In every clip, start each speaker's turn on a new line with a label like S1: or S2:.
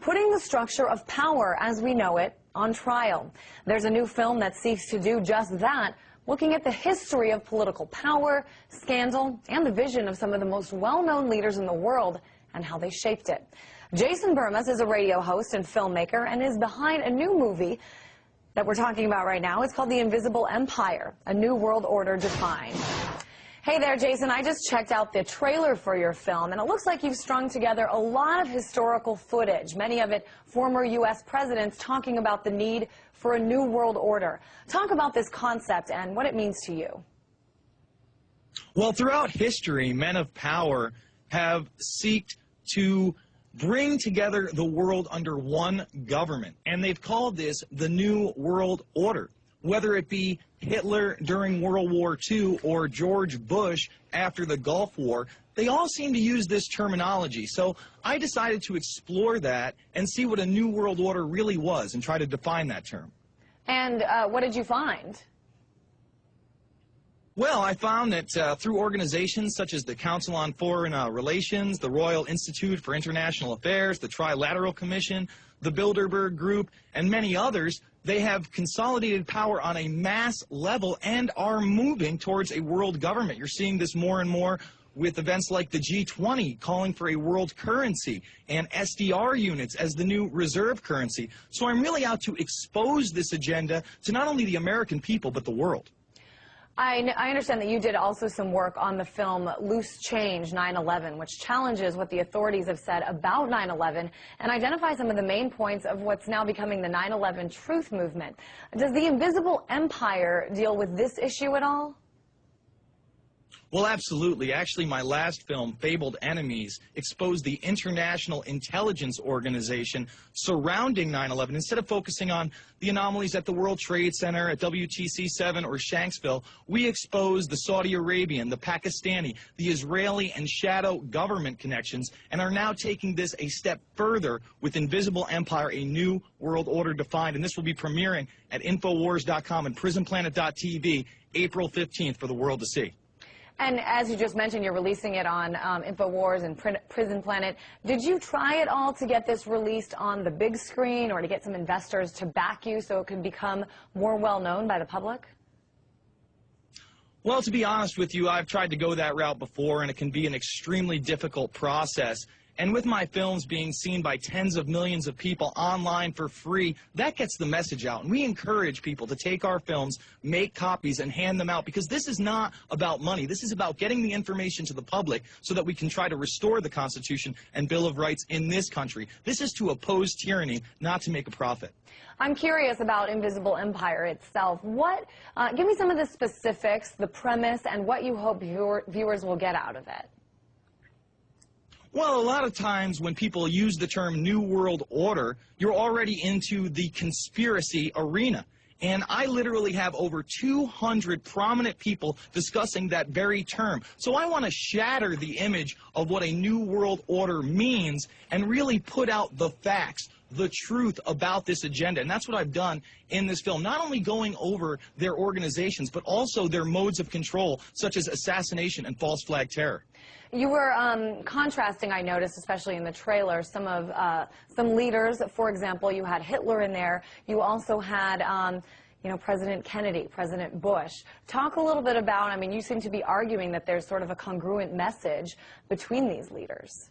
S1: putting the structure of power as we know it on trial. There's a new film that seeks to do just that, looking at the history of political power, scandal, and the vision of some of the most well-known leaders in the world and how they shaped it. Jason Bermas is a radio host and filmmaker and is behind a new movie that we're talking about right now. It's called The Invisible Empire, A New World Order Defined. Hey there, Jason. I just checked out the trailer for your film, and it looks like you've strung together a lot of historical footage, many of it former U.S. presidents talking about the need for a new world order. Talk about this concept and what it means to you.
S2: Well, throughout history, men of power have sought to bring together the world under one government, and they've called this the New World Order. Whether it be Hitler during World War II or George Bush after the Gulf War, they all seem to use this terminology. So I decided to explore that and see what a New World Order really was and try to define that term.
S1: And what did you find?
S2: Well, I found that through organizations such as the Council on Foreign Relations, the Royal Institute for International Affairs, the Trilateral Commission, the Bilderberg Group, and many others, they have consolidated power on a mass level and are moving towards a world government. You're seeing this more and more with events like the G20 calling for a world currency and SDR units as the new reserve currency. So I'm really out to expose this agenda to not only the American people, but the world.
S1: I understand that you did also some work on the film Loose Change 9/11, which challenges what the authorities have said about 9/11 and identifies some of the main points of what's now becoming the 9/11 truth movement. Does the Invisible Empire deal with this issue at all?
S2: Well, absolutely. Actually, my last film, Fabled Enemies, exposed the international intelligence organization surrounding 9/11. Instead of focusing on the anomalies at the World Trade Center, at WTC-7, or Shanksville, we exposed the Saudi Arabian, the Pakistani, the Israeli, and shadow government connections, and are now taking this a step further with Invisible Empire, A New World Order Defined. And this will be premiering at Infowars.com and PrisonPlanet.tv April 15th for the world to see.
S1: And as you just mentioned, you're releasing it on InfoWars and Prison Planet. Did you try at all to get this released on the big screen or to get some investors to back you so it could become more well-known by the public?
S2: Well, to be honest with you, I've tried to go that route before, and it can be an extremely difficult process. And with my films being seen by tens of millions of people online for free, that gets the message out. And we encourage people to take our films, make copies, and hand them out, because this is not about money. This is about getting the information to the public so that we can try to restore the Constitution and Bill of Rights in this country. This is to oppose tyranny, not to make a profit.
S1: I'm curious about Invisible Empire itself. Give me some of the specifics, the premise, and what you hope viewers will get out of it.
S2: Well, a lot of times when people use the term New World Order, you're already into the conspiracy arena. And I literally have over 200 prominent people discussing that very term. So I want to shatter the image of what a New World Order means and really put out the facts, the truth about this agenda. And that's what I've done in this film, not only going over their organizations, but also their modes of control, such as assassination and false flag terror.
S1: You were contrasting, I noticed, especially in the trailer, some leaders. For example, you had Hitler in there. You also had, President Kennedy, President Bush. Talk a little bit about, I mean, you seem to be arguing that there's sort of a congruent message between these leaders.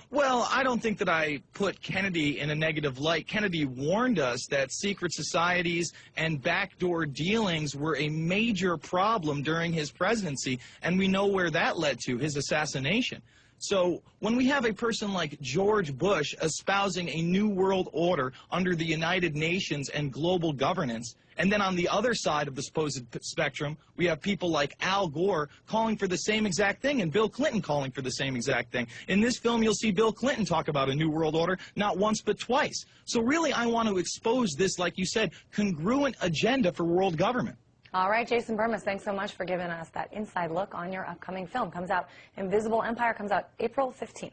S2: Well, I don't think that I put Kennedy in a negative light. Kennedy warned us that secret societies and backdoor dealings were a major problem during his presidency, and we know where that led to, his assassination. So when we have a person like George Bush espousing a new world order under the United Nations and global governance, and then on the other side of the supposed spectrum, we have people like Al Gore calling for the same exact thing and Bill Clinton calling for the same exact thing. In this film, you'll see Bill Clinton talk about a new world order not once but twice. So really, I want to expose this, like you said, congruent agenda for world government.
S1: All right, Jason Bermas, thanks so much for giving us that inside look on your upcoming film. Invisible Empire comes out April 15th.